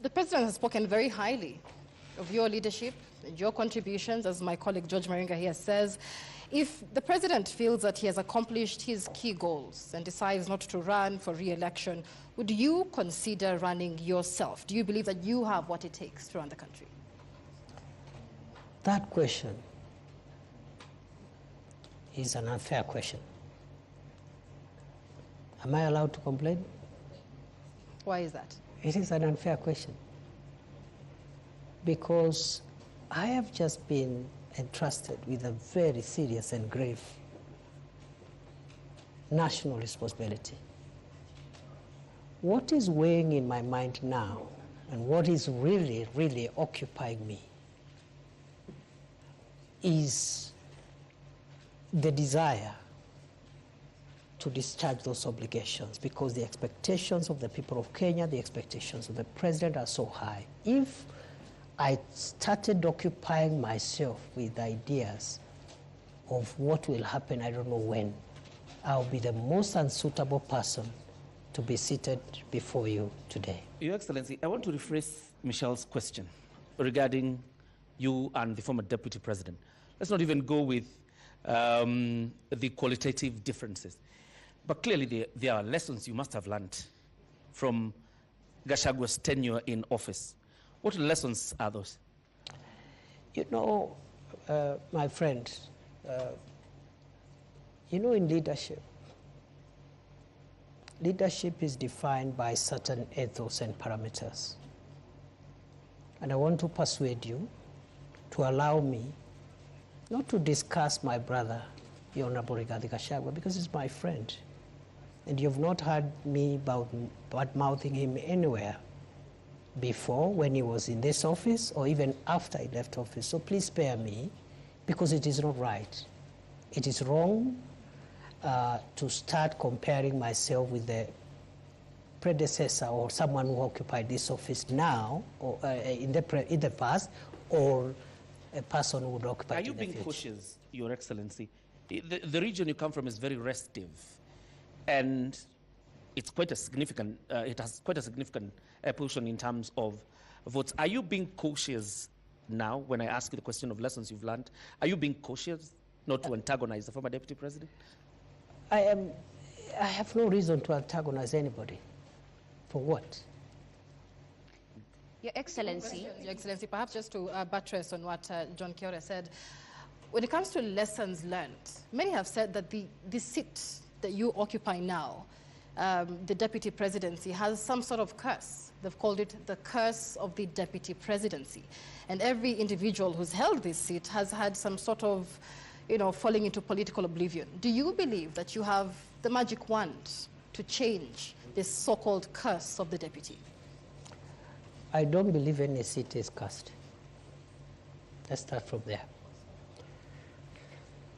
The President has spoken very highly of your leadership and your contributions, as my colleague George Maringa here says. If the President feels that he has accomplished his key goals and decides not to run for re-election, would you consider running yourself? Do you believe that you have what it takes to run the country? That question is an unfair question. Am I allowed to complain? Why is that? It is an unfair question because I have just been entrusted with a very serious and grave national responsibility. What is weighing in my mind now and what is really, really occupying me is the desire to discharge those obligations, because the expectations of the people of Kenya, the expectations of the President are so high. If I started occupying myself with ideas of what will happen, I don't know when, I'll be the most unsuitable person to be seated before you today. Your Excellency, I want to rephrase Michelle's question regarding you and the former Deputy President. Let's not even go with the qualitative differences. But clearly there are lessons you must have learned from Gachagwa's tenure in office. What lessons are those? You know, my friend, you know, in leadership is defined by certain ethos and parameters. And I want to persuade you to allow me not to discuss my brother, the Honorable Rigathi Gachagua, because he's my friend. And you've not heard me bad-mouthing him anywhere before when he was in this office or even after he left office. So please spare me, because it is not right. It is wrong to start comparing myself with the predecessor or someone who occupied this office now or in the past, or a person who would occupy it in the future. Are you being cautious, Your Excellency? The region you come from is very restive, and it's quite a significant, it has quite a significant position in terms of votes. Are you being cautious now when I ask you the question of lessons you've learned? Are you being cautious not to antagonize the former Deputy President? I have no reason to antagonize anybody. For what? Your Excellency, perhaps just to buttress on what John Kithure said, when it comes to lessons learned, many have said that the seat that you occupy now, the Deputy Presidency, has some sort of curse. They've called it the curse of the Deputy Presidency. And every individual who's held this seat has had some sort of, you know, falling into political oblivion. Do you believe that you have the magic wand to change this so-called curse of the Deputy? I don't believe any seat is cursed. Let's start from there.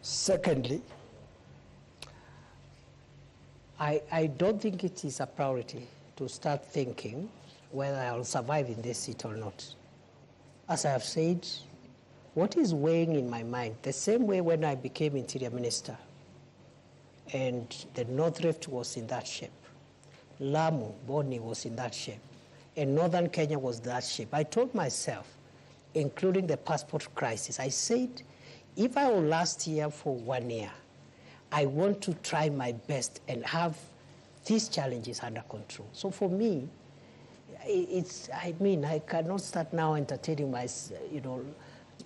Secondly, I don't think it is a priority to start thinking whether I'll survive in this seat or not. As I have said, what is weighing in my mind, the same way when I became Interior Minister and the North Rift was in that shape, Lamu, Boni was in that shape, and Northern Kenya was that shape. I told myself, including the passport crisis, I said, if I will last here for 1 year, I want to try my best and have these challenges under control. So for me, I cannot start now entertaining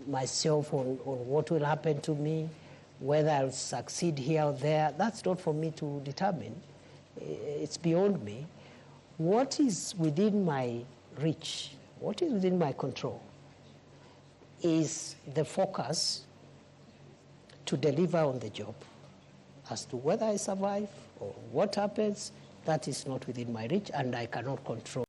myself on what will happen to me, whether I'll succeed here or there. That's not for me to determine. It's beyond me. What is within my reach, what is within my control, is the focus to deliver on the job. As to whether I survive or what happens, that is not within my reach, and I cannot control.